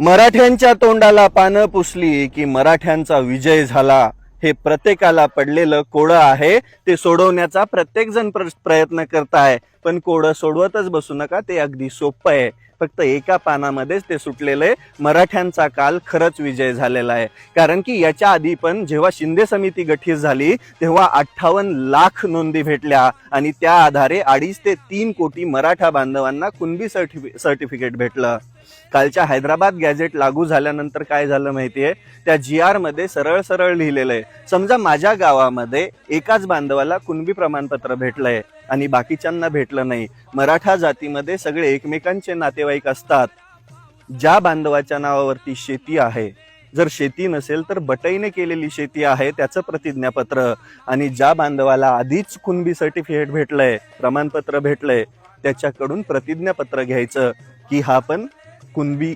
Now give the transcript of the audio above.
मराठ्यांच्या तोंडाला पानं पुसली की मराठ्यांचा विजय झाला हे प्रत्येकाला पडलेलं कोडं आहे। ते सोडवण्याचा प्रत्येक जण प्रयत्न करताय, पण कोडं सोडवतच बसू नका, ते अगदी सोपं आहे। फक्त एका पानामध्येच ते सुटलेले मराठ्यांचा काल खरंच विजय झालेला आहे। कारण की याच्या आधी पण जेव्हा शिंदे समिती गठीत झाली तेव्हा 58 लाख नोंदी भेटल्या आणि त्या आधारे 2.5 ते 3 कोटी मराठा बांधवांना कुणबी सर्टिफिकेट भेटलं। कालच्या हैदराबाद गॅझेट लागू झाल्यानंतर काय झालं माहितीये, त्या GR मध्ये सरळ सरळ लिहिलेलं आहे, समजा माझ्या गावामध्ये एकाच बांधवाला कुणबी प्रमाणपत्र भेटलंय आणि बाकीच्यांना भेटलं नाही। मराठा जातीमध्ये सगळे एकमेकांचे नातेवाईक असतात। ज्या बांधवाच्या नावावरती शेती आहे, जर शेती नसेल तर बटाईने केलेली शेती आहे त्याचं प्रतिज्ञापत्र, आणि ज्या बांधवाला आधीच कुणबी सर्टिफिकेट भेटलंय, प्रमाणपत्र भेटलंय, त्याच्याकडून प्रतिज्ञापत्र घ्यायचं की हा पण कुणबी